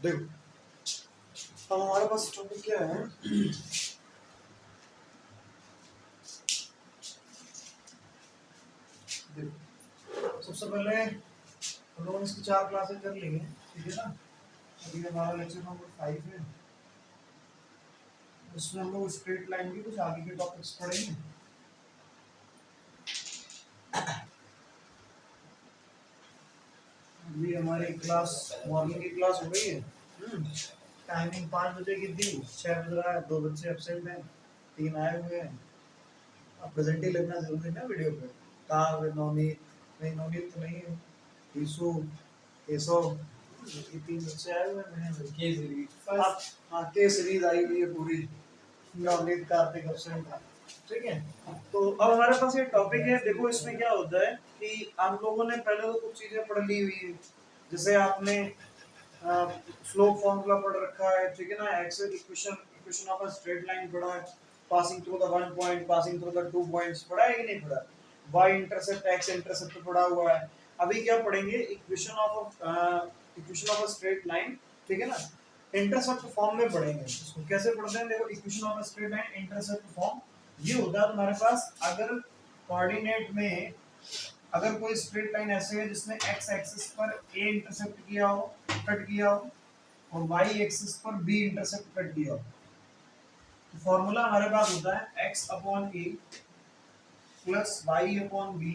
देखो, अब हमारे पास टॉपिक क्या है। देखो, सबसे पहले हम लोगों ने इसकी 4 क्लासेस कर ली हैं, ठीक है ना। अभी हमारा लेक्चर नंबर 5 है। उसमें हम लोग स्ट्रेट लाइन की कुछ आगे के टॉपिक्स पढ़ेंगे। अभी हमारी क्लास मॉर्निंग की क्लास हो गई है। टाइमिंग 5 बजे की थी, 6 बज रहा है, 2 बच्चे एब्सेंट हैं, 3 आए हुए हैं। अब प्रेजेंट ही लगना जरूरी है ना वीडियो पे। कहाँ पे नवनीत? नहीं, नवनीत तो नहीं है। ईसु, केशव, ये 3 बच्चे आए हुए हैं। के सीरीज हाँ, के सीरीज आई हुई है पूरी। नवनीत, कार्तिक एब्सेंट था। ठीक है, तो अब हमारे पास ये टॉपिक है। देखो, इसमें क्या होता है कि आप लोगों ने पहले तो कुछ चीजें पढ़ ली हुई है। जैसे आपने स्लोप फॉर्मूला पढ़ रखा है, ठीक है ना। X equation equation of a straight line पढ़ा है। Passing through the one point, passing through the two points पढ़ा है कि नहीं पढ़ा। वाई इंटरसेप्ट, एक्स इंटरसेप्ट पढ़ा हुआ है। अभी क्या पढ़ेंगे? Equation of a straight line, ठीक है ना। इंटरसेप्ट फॉर्म में पढ़ेंगे। इसको कैसे पढ़ते हैं? देखो, equation of a straight line intercept form ये होता है तुम्हारे पास। अगर कोऑर्डिनेट में अगर कोई स्ट्रेट लाइन ऐसे है जिसने एक्स एक्सिस पर ए इंटरसेप्ट किया हो, कट किया हो, और वाई एक्सिस पर बी इंटरसेप्ट कट किया हो, तो फॉर्मूला हमारे पास होता है X upon A plus Y upon B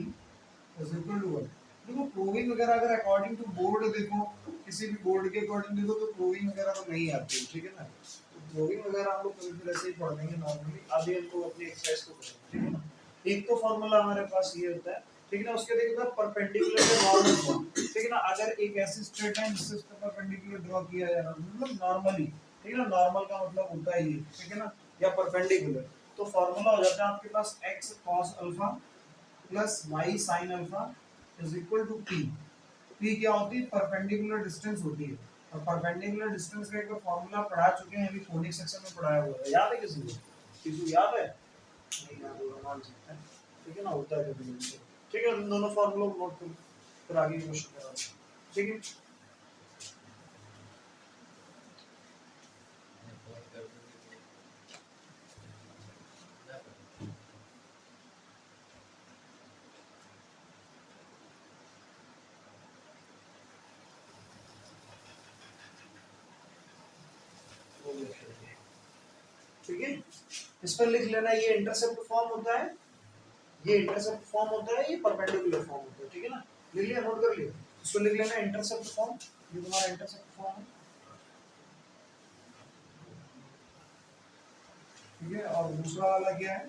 is equal to 1। देखो, प्रूविंग वगैरह अगर अकॉर्डिंग टू बोर्ड देखो, किसी भी बोर्ड के अकॉर्डिंग देखो, तो प्रूविंग वगैरह तो नहीं आती, ठीक है ना। तो प्रूविंग वगैरह हम लोग कभी भी ऐसे ही पढ़ देंगे नॉर्मली। अभी हम लोग अपनी एक्सरसाइज को करेंगे, ठीक है ना। एक तो फॉर्मूला हमारे पास ये होता है, ठीक है ना। उसके देखो परपेंडिकुलर के नॉर्मल फॉर्म, ठीक है ना। अगर एक ऐसी स्ट्रेट लाइन जिससे उसका परपेंडिकुलर ड्रॉ किया जा रहा है, मतलब नॉर्मली, ठीक है ना। नॉर्मल का मतलब होता है ये, ठीक है ना, या परपेंडिकुलर। तो फॉर्मूला हो जाता है आपके पास x cos alpha plus Y sine alpha is equal to P. P क्या होती है? परपेंडिकुलर डिस्टेंस होती है। और परपेंडिकुलर डिस्टेंस का एक फॉर्मूला पढ़ा चुके हैं, अभी कोनिक सेक्शन में पढ़ाया हुआ है। याद है किसी को? किसी को याद है? नहीं याद होगा, मान सकते हैं, ठीक है ना। होता है कभी कभी। ठीक है, इन दोनों फॉर्मूलों को नोट करो, फिर आगे क्वेश्चन करा, ठीक है। ठीक है, इस पर लिख लेना, ये इंटरसेप्ट फॉर्म होता है, ये इंटरसेप्ट फॉर्म होता है, ये परपेंडिकुलर फॉर्म होता है, ठीक है ना। लिख लिया, नोट कर लिया। इसको लिख लेना इंटरसेप्ट फॉर्म, ये तुम्हारा इंटरसेप्ट फॉर्म है, ठीक है। और दूसरा वाला क्या है?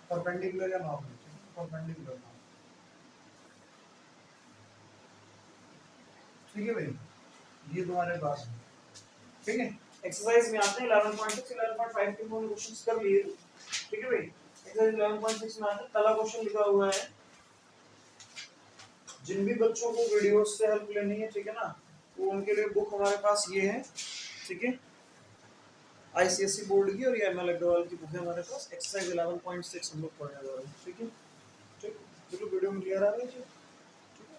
परपेंडिकुलर या नॉर्मल, परपेंडिकुलर, ठीक है भाई। ये तुम्हारे पास है, ठीक है। एक्सरसाइज में आते हैं 11.6 11.5 के हमने क्वेश्चंस कर लिए, ठीक है भाई। एक्सरसाइज 11.6 में आते हैं, पहला क्वेश्चन लिखा हुआ है। जिन भी बच्चों को वीडियोस से हेल्प लेनी है, ठीक है ना, वो उनके लिए बुक हमारे पास ये है, ठीक है। आईसीएसई बोर्ड की और ये एमएल अग्रवाल की बुक है हमारे पास। एक्सरसाइज 11.6 हम लोग पढ़ने जा रहे हैं, ठीक है। ठीक, चलो वीडियो में क्लियर आ रहा है?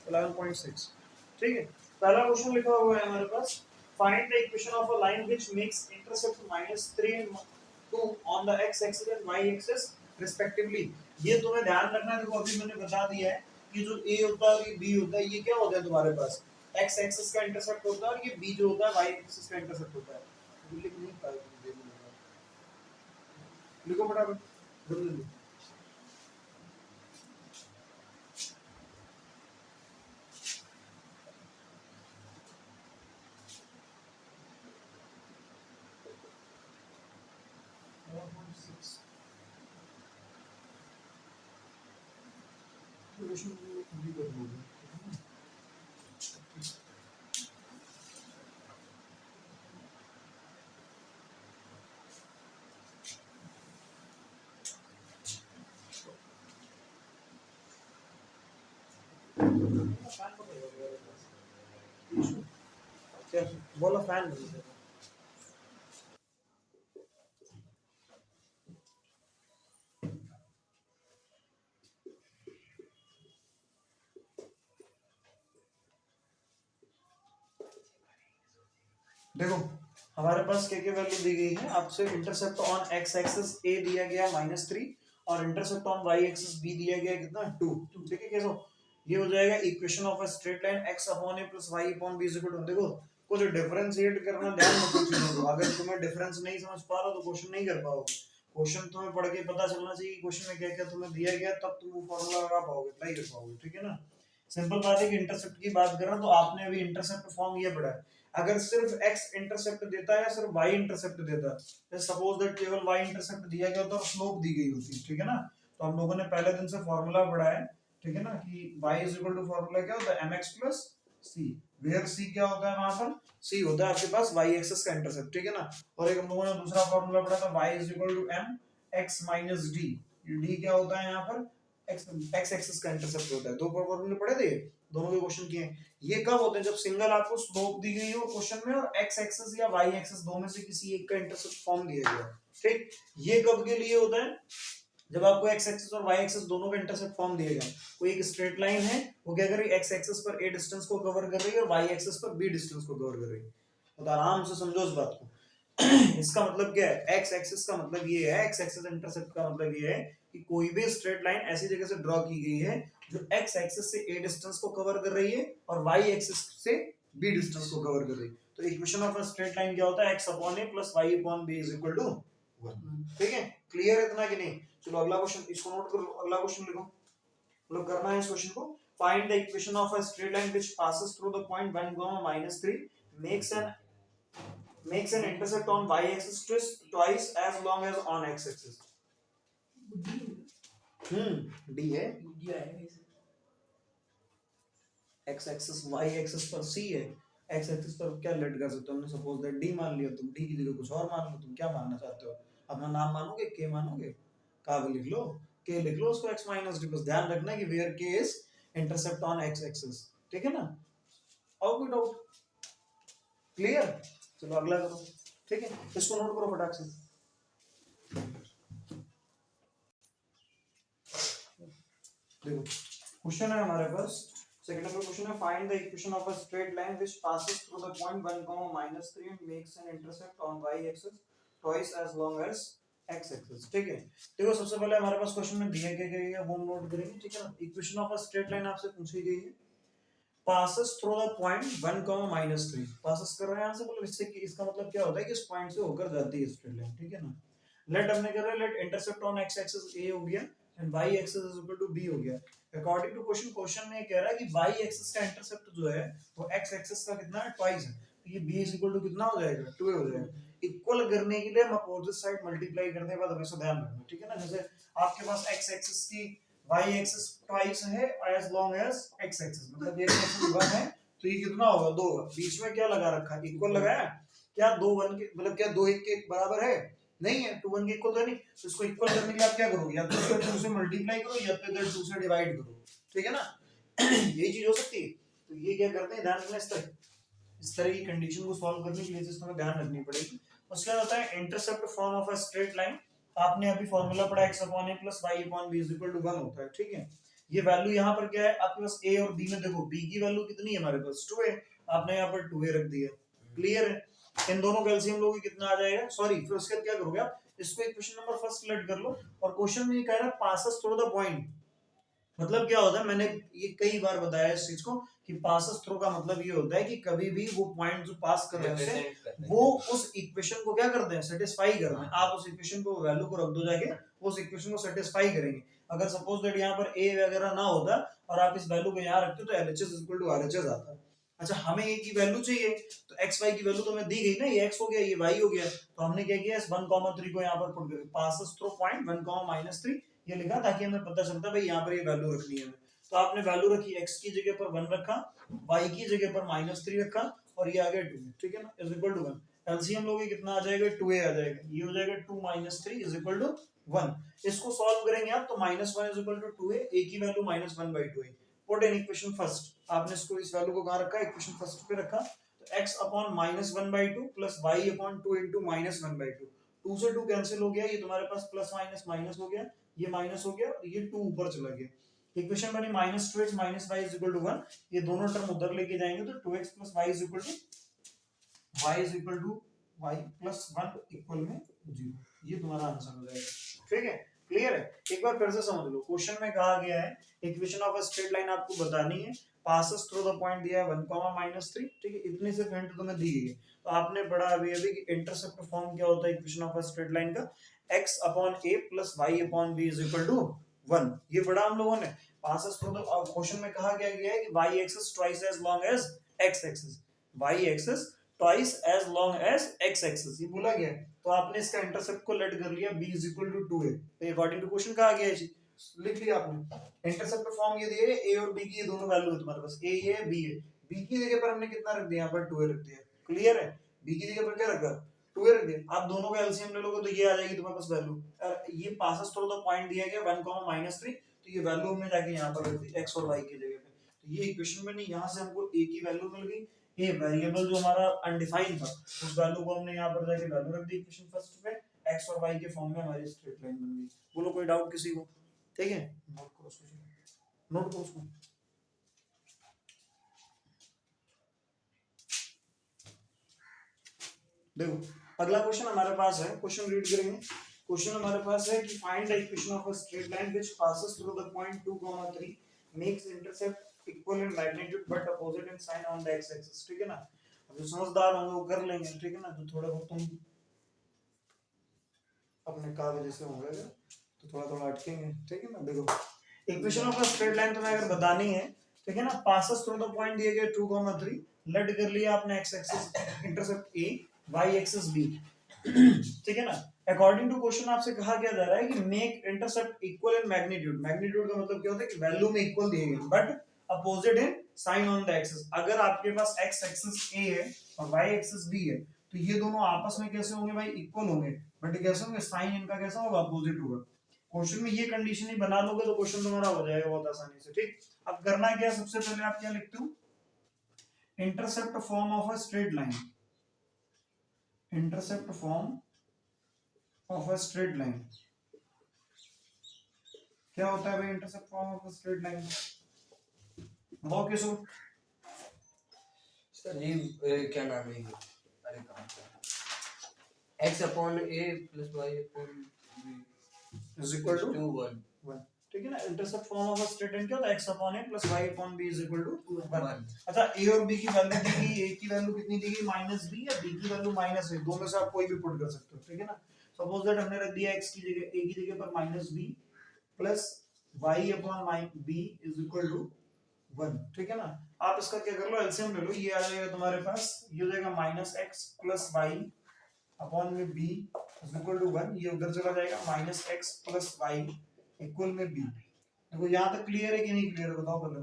11.6, ठीक है। पहला क्वेश्चन लिखा हुआ है हमारे पास, find the equation of a line which makes intercept -3 and 2 on the x axis and y axis respectively. ये तुम्हें ध्यान रखना है। देखो, अभी मैंने बता दिया है कि जो a होता है और ये b होता है, ये क्या होता है तुम्हारे पास? x एक्सिस का इंटरसेप्ट होता है, और ये b जो होता है y एक्सिस का इंटरसेप्ट होता है। लिख नहीं पाए, लिखो फटाफट, जल्दी। क्या बोला? फैन देखो हमारे पास क्या क्या वैल्यू दी गई है आपसे। Intercept on X axis A दिया गया -3 और intercept on Y axis B दिया गया कितना 2। ठीक है कैसे ये हो जाएगा equation of a straight line x upon A plus y upon b is equal to. देखो कुछ डिफरेंशिएट करना ध्यान रखो चीजों को। अगर तुम्हें डिफरेंस नहीं समझ पा रहा तो क्वेश्चन नहीं कर पाओगे। क्वेश्चन तुम्हें पढ़ के पता चलना चाहिए क्वेश्चन में क्या क्या तुम्हें दिया गया, तब तुम वो फॉर्मूला लगा पाओगे, अप्लाई कर पाओगे। ठीक है ना। सिंपल बात है कि इंटरसेप्ट की बात करें तो आपने अभी इंटरसेप्ट फॉर्म ये पढ़ा है। अगर सिर्फ x इंटरसेप्ट देता है या सिर्फ y इंटरसेप्ट देता है, सपोज दैट केवल y इंटरसेप्ट दिया गया होता और स्लोप दी गई होती। ठीक है ना। तो हम लोगों ने पहले दिन से फॉर्मूला पढ़ा है। ठीक है ना कि y is equal to formula क्या होता है mx plus c, where c क्या होता है वहां पर, c होता है आपके पास y एक्सिस का इंटरसेप्ट। ठीक है ना। और एक हम लोगों ने दूसरा फॉर्मूला पढ़ा था y is equal to m x minus d। ये d क्या होता है यहाँ पर x एक्सिस का इंटरसेप्ट होता है। दो फॉर्मूले पढ़े थे, दोनों के क्वेश्चन किए। ये कब होते हैं जब सिंगल आपको स्लोप दी गई हो क्वेश्चन में और x एक्सिस या y एक्सिस दो में से किसी एक का इंटरसेप्ट फॉर्म दिया गया। ठीक, ये कब के लिए होता है जब आपको x एक्सिस और y एक्सिस दोनों का इंटरसेप्ट फॉर्म दिया गया। कोई एक स्ट्रेट लाइन है वो क्या कर रही है x एक्सिस पर a डिस्टेंस को कवर कर रही है और y एक्सिस पर b डिस्टेंस को कवर कर रही है। तो आराम से समझो इस बात को। इसका मतलब क्या है, x एक्सिस का मतलब ये है, x एक्सिस इंटरसेप्ट का मतलब ये है कि कोई भी स्ट्रेट लाइन ऐसी जगह से ड्रॉ की गई है जो x एक्सिस से a डिस्टेंस को कवर कर रही है और y एक्सिस से b डिस्टेंस को कवर कर रही है। तो equation of a straight line क्या होता है, x upon a plus y upon b is equal to 1। ठीक है, क्लियर है इतना कि नहीं। चलो अगला क्वेश्चन, इसको नोट करो, अगला क्वेश्चन लिखो। मतलब करना है इस क्वेश्चन को, find the equation of a straight line which passes through the point 1, -3 makes an intercept on y axis twice as long as on x axis। D है, x एक्सिस y एक्सिस पर c है, x axis पर क्या late कर सकते हो हमने, suppose that d मान लिया। तुम d की जगह कुछ और मान लो, तुम क्या मानना चाहते हो, अपना नाम मानोगे, k मानोगे, का भी लिख लो, k लिख लो, उसको x माइनस d। बस ध्यान रखना कि where k is intercept on x axis. ठीक है ना। और कोई डाउट, क्लियर। चलो अगला करो। ठीक है, इसको नोट करो फटाक से। देखो क्वेश्चन है हमारे पास, सेकंड नंबर क्वेश्चन है, find the equation of a straight line which passes through the point 1, -3 makes an intercept on y axis twice as long as x axis. ठीक है, देखो सबसे पहले हमारे पास क्वेश्चन में दिया क्या गया है वो नोट करेंगे। ठीक है ना। Equation of a straight line आपसे पूछी गई है, passes through the point 1, -3 passes कर रहे हैं यहां से, मतलब इससे कि इसका मतलब क्या होता है कि इस पॉइंट से होकर जाती है स्ट्रेट लाइन। ठीक है ना। लेट हमने कर रहा है, let intercept on x axis a हो गया and y axis is equal to b हो गया। अकॉर्डिंग टू क्वेश्चन, क्वेश्चन में कह रहा है कि y एक्सिस का इंटरसेप्ट जो है वो x एक्सिस का कितना है, ट्वाइस है। तो ये b इज इक्वल टू कितना हो जाएगा, 2 हो जाएगा। इक्वल करने के लिए हम अपोजिट साइड मल्टीप्लाई करने के बाद हमेशा ध्यान रखना। ठीक है ना। जैसे आपके पास x एक्सिस की y एक्सिस ट्वाइस है as long as x axis, मतलब ये एक्सिस 1 है तो ये कितना होगा, 2 होगा। बीच में क्या लगा रखा है, इक्वल लगाया। क्या 2 1 के मतलब क्या 2 1 के बराबर है, नहीं है, 2 1 के इक्वल तो नहीं। तो इसको इक्वल करने के लिए आप क्या करोगे, या तो इसको 2 से मल्टीप्लाई करो या तो इधर 2 से डिवाइड करो। ठीक है ना। यही चीज हो सकती है। तो ये क्या करते हैं, ध्यान रखना, इस तरह की कंडीशन को सॉल्व करने के लिए जिस तुम्हें ध्यान रखनी पड़ेगी। उसके बाद होता है intercept form of a straight line. आपने अभी फॉर्मूला पढ़ा x upon a plus y upon b is equal to 1 होता है। ठीक है, ये वैल्यू यहाँ पर क्या है आपके पास a और b में, देखो b की वैल्यू कितनी है हमारे पास 2 है, आपने यहाँ पर 2a रख दिया। क्लियर है। इन दोनों का एलसीएम लोगे कितना आ जाएगा, सॉरी फिर उसके बाद क्या करोगे आप, इसको इक्वेशन नंबर फर्स्ट लेट कर लो। और क्वेश्चन में ये कह रहा है पासेस थ्रू द पॉइंट, मतलब क्या होता है, मैंने ये कई बार बताया इस चीज को कि पासेस थ्रू का मतलब ये होता है कि कभी भी वो पॉइंट जो पास कर रहे हैं वो उस इक्वेशन को क्या करते हैं, सेटिस्फाई कर रहे हैं। आप उस इक्वेशन को वैल्यू को रख दो जाके, उस इक्वेशन को सेटिस्फाई करेंगे। अगर सपोज दैट यहाँ पर a वगैरह ना होता और आप इस वैल्यू को यहाँ रखते तो LHS इक्वल टू RHS आता है। अच्छा, हमें a की वैल्यू चाहिए तो x y की वैल्यू तो हमें दी गई ना, ये x हो गया ये y हो गया। तो हमने क्या किया, इस 1, 3 को यहाँ पर पुट कर पासेस थ्रू पॉइंट 1, -3 ये लिखा ताकि हमें पता चलता भाई यहाँ पर ये वैल्यू रखनी है। तो आपने वैल्यू रखी, x की जगह पर 1 रखा, y की जगह पर -3 रखा और ये आ गया 2। ठीक है ना, इज इक्वल टू 1। एलसीएम लोगे कितना आ जाएगा, 2a आ जाएगा। ये हो जाएगा 2 - 3 इज इक्वल टू 1। इसको सॉल्व करेंगे आप तो -1 is equal to 2a, a की वैल्यू -1/2 है। पुट इन इक्वेशन फर्स्ट, आपने इसको इस वैल्यू को कहां रखा, इक्वेशन फर्स्ट पे रखा। तो x upon -1/2 plus y upon 2 into -1/2, 2 से 2 कैंसिल हो गया, ये तुम्हारे पास प्लस माइनस माइनस हो गया, ये माइनस हो गया, ये 2 ऊपर चला गया। इक्वेशन बनी -2x - y = 1। ये दोनों टर्म उधर लेके जाएंगे तो 2x + y = y is equal to y plus 1 equal में 0। ये तुम्हारा आंसर हो जाएगा। ठीक है, क्लियर है? एक बार फिर से समझ लो, क्वेश्चन में कहा गया है equation of a straight line आपको बतानी है, पासेस थ्रू द पॉइंट दिया है 1,-3। ठीक है, इतनी से हिंट तुम्हें दी गई है। तो आपने पढ़ा अभी अभी कि इंटरसेप्ट फॉर्म क्या होता है equation of a straight line का, x upon a plus y upon b is equal to 1। ये पढ़ा हम लोगों ने। पासेस थ्रू द, क्वेश्चन में कहा गया है कि y axis twice as long as x axis, y axis twice as long as x axis, ये बोला गया है। तो आपने इसका इंटरसेप्ट को लेट कर लिया b is equal to 2a, तो अकॉर्डिंग टू क्वेश्चन कहा गया है जी, लिख लिया आपने। इंटरसेप्ट फॉर्म ये दिए है, a और b की ये दोनों वैल्यू है तुम्हारे पास, a ये है b है, b की जगह पर हमने कितना रख दिया, यहाँ पर 2a रख दिया। क्लियर है? b की जगह पर क्या रखा, 2a रख दिया। आप दोनों का एलसीएम ले लोगे तो ये आ जाएगी तुम्हारे पास वैल्यू। ये पासेस थ्रू द पॉइंट दिया गया 1,-3, तो ये वैल्यू हमने जाके यहाँ पर रख दी x और y की जगह पे। तो ये इक्वेशन में नहीं, यहाँ से हमको a की वैल्यू मिल गई, ये वेरिएबल जो हमारा अनडिफाइंड था उस वैल्यू को हमने यहाँ पर जाके वैल्यू रख दी इक्वेशन फर्स्ट पे, x और y के फॉर्म में हमारी स्ट्रेट लाइन बन गई। बोलो कोई डाउट किसी को? ठीक है, नोट करो उसको, नोट करो उसको। देखो अगला क्वेश्चन हमारे पास है, क्वेश्चन रीड करेंगे। क्वेश्चन हमारे पास है कि find the equation of a straight line which passes through the point 2,3 makes intercept equal in magnitude but opposite in sign on the x axis. ठीक है ना, अब जो समझदार होंगे वो कर लेंगे। ठीक है ना, जो थोड़ा बहुत तुम अपने कागज से होंगे तो थोड़ा थोड़ा अटकेंगे। ठीक है ना, देखो equation of a straight line तुम्हें अगर बतानी है, ठीक है ना, पासेस थ्रू द पॉइंट दिए गए 2,3, लेट कर लिया आपने x axis intercept a, y axis b। ठीक है ना, अकॉर्डिंग टू क्वेश्चन आपसे कहा क्या जा रहा है कि make intercept equal in magnitude. Magnitude का मतलब क्या होता है कि वैल्यू में इक्वल दिए गए but opposite in sign on the axis. अगर आपके पास x एक्सिस a है और y एक्सिस b है तो ये दोनों आपस में कैसे होंगे भाई, इक्वल होंगे, बट कैसे होंगे, साइन इनका कैसा होगा, अपोजिट होगा। क्वेश्चन में ये कंडीशन ही बना लोगे तो क्वेश्चन तुम्हारा हो जाएगा बहुत आसानी से। ठीक, अब करना क्या, सबसे पहले आप क्या लिखते हो, intercept form of a straight line, intercept form of a straight line क्या होता है भाई, intercept form of a straight line बताओ किसको। सर ये क्या नाम है, अरे कहाँ x upon a plus y upon b is equal to 1। ठीक है ना, intercept form of a straight line क्या होता है, x upon a plus y upon b is equal to 1। अच्छा a और b की वैल्यू दी गई, a की वैल्यू कितनी दी गई -b या b की वैल्यू -a, दो में से आप कोई भी पुट कर सकते हो। ठीक है ना, सपोज दैट हमने रख दिया x की जगह, a की जगह पर -b plus y upon b is equal to 1। ठीक है ना, आप इसका क्या कर लो, एलसीएम ले लो, ये आ जाएगा तुम्हारे पास, ये हो जाएगा -x प्लस y अपॉन में b इज इक्वल टू 1, ये उधर चला जाएगा -x प्लस y इक्वल में b। देखो यहाँ तक क्लियर है कि नहीं क्लियर है, बताओ पहले।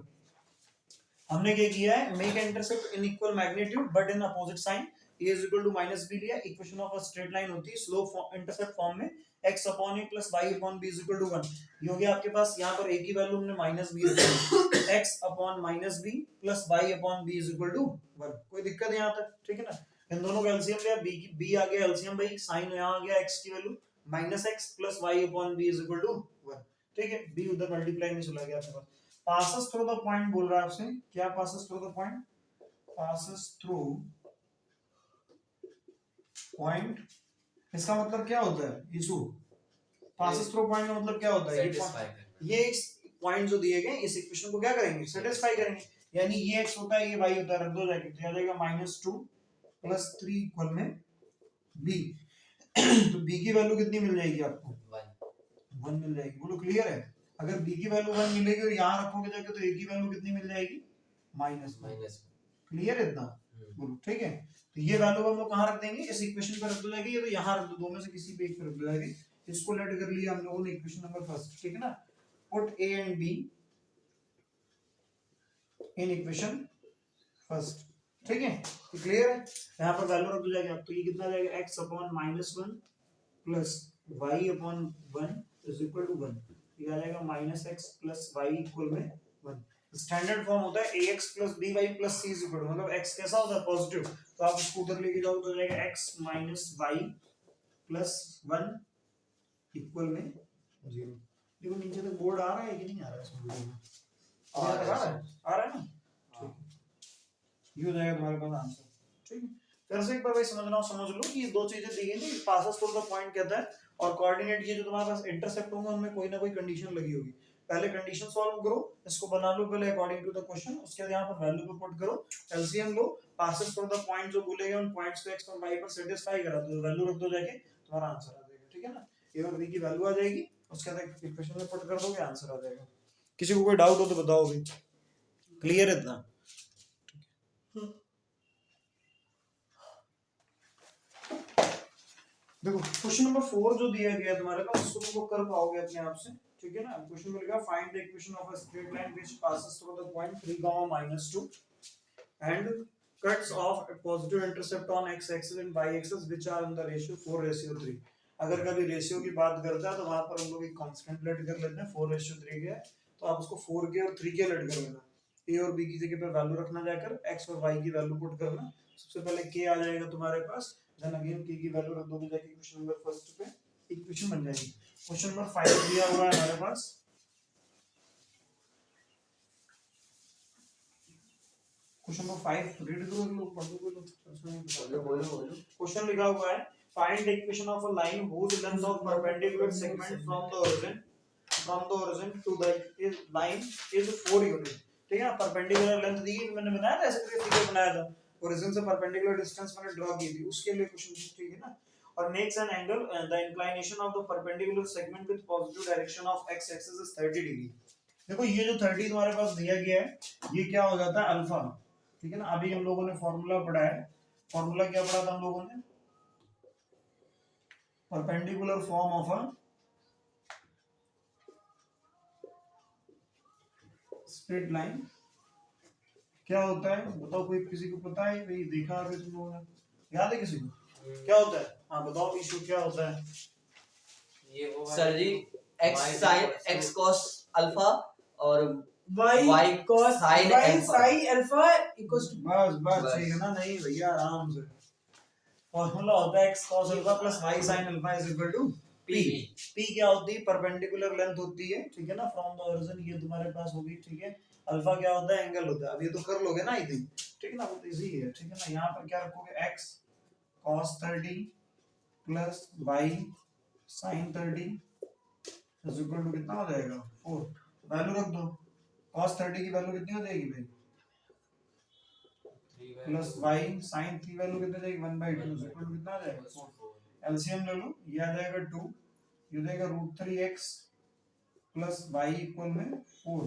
हमने क्या किया है, make intercept in equal magnitude but in opposite sign, a is equal to -b लिया। Equation of a straight line होती है स्लोप इंटरसेप्ट फॉर्म में x upon a plus y upon b is equal to 1। ये हो गया आपके पास, यहाँ पर a की वैल्यू हमने -b रखी, x upon -b plus y upon b is equal to 1। कोई दिक्कत है यहाँ तक? ठीक है ना, इन दोनों का एलसीएम लिया, b की b आ गया एलसीएम भाई, साइन यहाँ आ गया x की value -x plus y upon b is equal to 1। ठीक है, b उधर मल्टीप्लाई में चला गया आपके पास। passes through the point बोल रहा है आपसे, क्या passes through the point, passes through point, इसका मतलब क्या होता है इशू, passes through point का मतलब क्या होता है, ये पॉइंट जो दिए गए इस इक्वेशन को क्या करेंगे, सेटिस्फाई करेंगे। यानी ये x होता है, ये y होता है, रख दो जाके, तो आ जाएगा -2 प्लस 3 इक्वल में b। तो b की वैल्यू कितनी मिल जाएगी आपको, 1 मिल जाएगी। बोलो क्लियर है? अगर b की वैल्यू 1 मिलेगी और यहाँ रखोगे जाके तो a की वैल्यू कितनी मिल जाएगी, माइनस। क्लियर है इतना? बोलो ठीक है। तो ये वैल्यू हम लोग कहाँ रख देंगे, इस इक्वेशन पर रख दो जाएगी, ये तो यहाँ रख दो, दो में से किसी पे एक पे रख दो जाएगी। इसको लेट कर लिया हम लोगों ने इक्वेशन नंबर फर्स्ट। ठीक है ना, put a and b in equation first. ठीक है, तो क्लियर है, यहाँ पर वैल्यू रख दो जाएगी आप, तो ये कितना जाएगा, x upon -1 plus y upon 1 is equal to 1। ये आ जाएगा -x प्लस y इक्वल में 1। स्टैंडर्ड फॉर्म होता है ax plus by plus c is equal to, मतलब x कैसा होता है, पॉजिटिव, तो आप इसको उधर लेके जाओ तो जाएगा x minus y plus 1 equal में 0। देखो नीचे तक बोर्ड आ रहा है कि नहीं आ रहा है इसमें, वीडियो में आ रहा है ना? ठीक है, ये हो जाएगा तुम्हारे पास आंसर। ठीक है, फिर से एक बार भाई समझना हो समझ लो कि ये दो चीजें दी गई थी, पासेस थ्रू द पॉइंट कहता है और कोऑर्डिनेट, ये जो तुम्हारे पास इंटरसेप्ट होंगे उनमें कोई ना कोई कंडीशन लगी होगी। पहले कंडीशन सॉल्व करो, इसको बना लो पहले अकॉर्डिंग टू द क्वेश्चन, उसके बाद यहाँ पर वैल्यू को पुट करो, LCM low, passes through the point जो बोले गए उन पॉइंट्स को x और y पर सेटिस्फाई करा दो, वैल्यू रख दो जाके, तुम्हारा आंसर आ जाएगा। ठीक है ना, ए और बी की वैल्यू आ जाएगी, उसके बाद इक्वेशन में पुट कर दोगे, आंसर आ जाएगा। किसी को कोई डाउट हो तो बताओ भाई, क्लियर है इतना? देखो क्वेश्चन नंबर 4 जो दिया गया है तुम्हारे पास, उसको तुम कर पाओगे अपने आप से। ठीक है ना, क्वेश्चन में लिखा find the equation of a straight line which passes through the point 3, -2 and cuts off a positive intercept on x axis and y axis which are in the ratio 4:3। अगर कभी रेशियो की बात करता है तो वहां पर हम लोग एक कांस्टेंट लेट कर लेते हैं, 4:3 के, तो आप उसको 4 के और 3 के लेट कर लेना, a और b की जगह पर वैल्यू रखना, जाकर x और y की वैल्यू पुट करना। सबसे पहले k आ जाएगा तुम्हारे पास, देन अगेन k की वैल्यू रख दोगे जाके क्वेश्चन नंबर फर्स्ट पे, इक्वेशन बन जाएगी। क्वेश्चन नंबर 5 दिया हुआ है हमारे पास, क्वेश्चन नंबर 5 रीड करो लोग, पढ़ दो बोलो। क्वेश्चन लिखा हुआ है find the equation of a line whose length of perpendicular segment from the origin to the line is 4 unit। ठीक है ना, परपेंडिकुलर लेंथ दी गई, मैंने बनाया था ऐसे करके फिगर बनाया था, ओरिजिन से परपेंडिकुलर डिस्टेंस मैंने ड्रॉ की थी, उसके लिए क्वेश्चन। ठीक है ना, और makes an angle the inclination of the perpendicular segment with positive direction of x axis is 30 degree. देखो ये जो 30 तुम्हारे पास दिया गया है, ये क्या हो जाता है अल्फा। ठीक है ना, अभी हम लोगों ने फॉर्मूला पढ़ा है, फॉर्मूला क्या पढ़ा था हम लोगों ने, perpendicular form of a straight line क्या होता है, बताओ, कोई किसी को पता है भाई, देखा अभी तुम लोगों ने, याद है किसी को क्या होता है? हाँ बताओ इशू क्या होता है? ये वो sir ji x sin x cos alpha और y y cos sin y alpha. sin alpha equals to बस ठीक है ना, नहीं भैया आराम से, फॉर्मूला होता है x cos alpha plus y sin alpha is equal to p। p क्या होती है? परपेंडिकुलर लेंथ होती है। ठीक है ना, फ्रॉम द ओरिजिन, ये तुम्हारे पास होगी। ठीक है, अल्फा क्या होता है? एंगल होता है। अब ये तो कर लोगे ना आई थिंक, ठीक है ना, बहुत इजी है। ठीक है ना, यहाँ पर क्या रखोगे, x cos 30 plus y sin 30 is equal to कितना हो जाएगा 4, वैल्यू रख दो, cos 30 की वैल्यू कितनी हो जाएगी भाई, प्लस y sin 3 वैल्यू कितनी जाएगी 1/2 इज इक्वल टू कितना आ जाएगा 4। एलसीएम ले लो, ये आ जाएगा 2, ये देगा √3x प्लस y इक्वल में 4,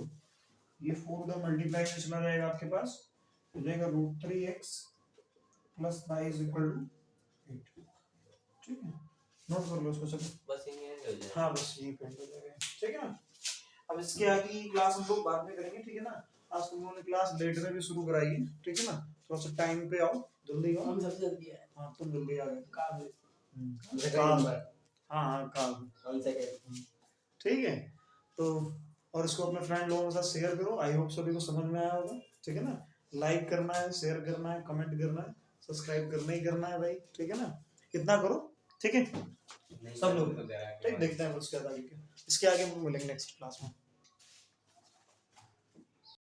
ये 4 का मल्टीप्लाई में चला जाएगा आपके पास, हो जाएगा √3x plus y is equal to 8। ठीक है, नोट कर लो इसको, चलो बस ये हो जाए। हाँ बस यही पेंट हो जाएगा। ठीक है ना, अब इसके आगे की क्लास हम लोग बाद में करेंगे। ठीक है ना, आज तुम लोगों ने क्लास लेट में भी शुरू कराई है। ठीक है ना, थोड़ा सा टाइम पे आओ, जल्दी आओ। हम सबसे जल्दी है हाँ तुम जल्दी आ गए, काम है काम, हाँ हाँ काम, कौन सा कहते ठीक है। तो और इसको अपने फ्रेंड लोगों के साथ शेयर करो, आई होप सभी को समझ में आया होगा। ठीक है ना, लाइक करना है, शेयर करना है, कमेंट करना है, सब्सक्राइब करना ही करना है भाई। ठीक है ना, इतना करो। ठीक है सब लोग, ठीक, देखते हैं उसके आगे, इसके आगे हम मिलेंगे नेक्स्ट क्लास में।